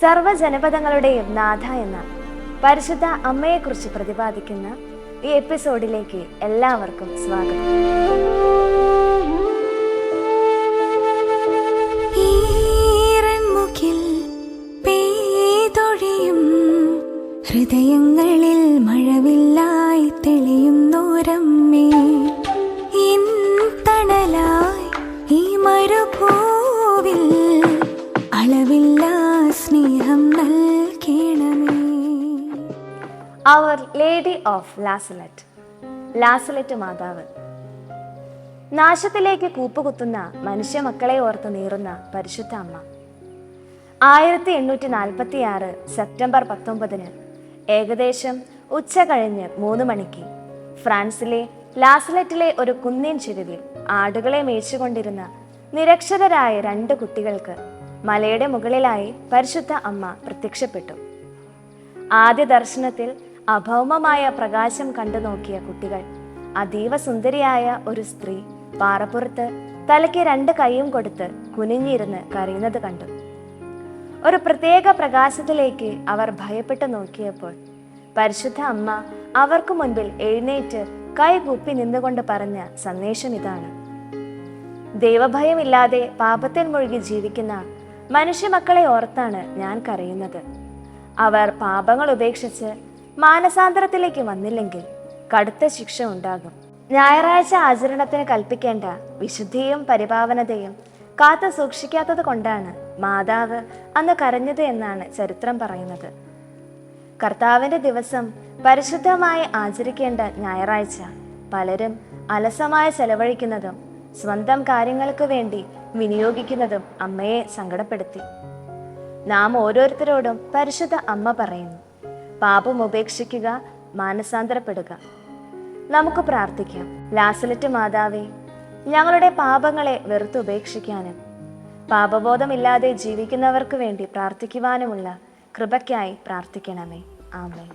സർവ്വജനപദങ്ങളുടെയും നാഥ എന്ന പരിശുദ്ധ അമ്മയെക്കുറിച്ച് പ്രതിപാദിക്കുന്ന ഈ എപ്പിസോഡിലേക്ക് എല്ലാവർക്കും സ്വാഗതം. ഹൃദയങ്ങളിൽ മഴവില്ലായി തെളിയുന്നോരമ്മേ, തണലായി ഈ മരുഭൂവിൽ അളവില്ലാ സ്നേഹം നൽകണമേ. അവർ ലേഡി ഓഫ് ലാസലറ്റ്, ലാസലറ്റ് മാതാവ്. നാശത്തിലേക്ക് കൂപ്പുകുത്തുന്ന മനുഷ്യ മക്കളെ ഓർത്ത് നീറുന്ന പരിശുദ്ധ അമ്മ. 1846 സെപ്റ്റംബർ 19 ഏകദേശം ഉച്ച കഴിഞ്ഞ് 3 മണിക്ക് ഫ്രാൻസിലെ ലാസലറ്റിലെ ഒരു കുന്നിൻ ചെരുവിൽ ആടുകളെ മേയിച്ചുകൊണ്ടിരുന്ന നിരക്ഷരരായ 2 കുട്ടികൾക്ക് മലയുടെ മുകളിലായി പരിശുദ്ധ അമ്മ പ്രത്യക്ഷപ്പെട്ടു. ആദ്യ ദർശനത്തിൽ അഭൗമമായ പ്രകാശം കണ്ടു നോക്കിയ കുട്ടികൾ അതീവ സുന്ദരിയായ ഒരു സ്ത്രീ പാറപ്പുറത്ത് തലയ്ക്ക് 2 കൈയും കൊടുത്ത് കുനിഞ്ഞിരുന്ന് കരയുന്നത് കണ്ടു. ഒരു പ്രത്യേക പ്രകാശത്തിലേക്ക് അവർ ഭയപ്പെട്ട് നോക്കിയപ്പോൾ പരിശുദ്ധ അമ്മ അവർക്ക് മുൻപിൽ എഴുന്നേറ്റ് കൈകൂപ്പി നിന്നുകൊണ്ട് പറഞ്ഞ സന്ദേശം ഇതാണ്: ദൈവഭയമില്ലാതെ പാപത്തിൽ മുഴുകി ജീവിക്കുന്ന മനുഷ്യമക്കളെ ഓർത്താണ് ഞാൻ കരയുന്നത്. അവർ പാപങ്ങൾ ഉപേക്ഷിച്ച് മാനസാന്തരത്തിലേക്ക് വന്നില്ലെങ്കിൽ കടുത്ത ശിക്ഷ ഉണ്ടാകും. ഞായറാഴ്ച ആചരണത്തിന് കൽപ്പിക്കേണ്ട വിശുദ്ധിയും പരിപാവനതയും കാത്തു സൂക്ഷിക്കാത്തത് കൊണ്ടാണ് മാതാവ് അന്ന് കരഞ്ഞത് എന്നാണ് ചരിത്രം പറയുന്നത്. കർത്താവിൻ്റെ ദിവസം പരിശുദ്ധമായി ആചരിക്കേണ്ട ഞായറാഴ്ച പലരും അലസമായി ചെലവഴിക്കുന്നതും സ്വന്തം കാര്യങ്ങൾക്ക് വേണ്ടി വിനിയോഗിക്കുന്നതും അമ്മയെ സങ്കടപ്പെടുത്തി. നാം ഓരോരുത്തരോടും പരിശുദ്ധ അമ്മ പറയുന്നു: പാപം ഉപേക്ഷിക്കുക, മാനസാന്തരപ്പെടുക. നമുക്ക് പ്രാർത്ഥിക്കാം. ലാസലറ്റ് മാതാവേ, ഞങ്ങളുടെ പാപങ്ങളെ വെറുത്തുപേക്ഷിക്കാനും പാപബോധമില്ലാതെ ജീവിക്കുന്നവർക്ക് വേണ്ടി പ്രാർത്ഥിക്കുവാനുമുള്ള കൃപയ്ക്കായി പ്രാർത്ഥിക്കണമേ. ആമേൻ.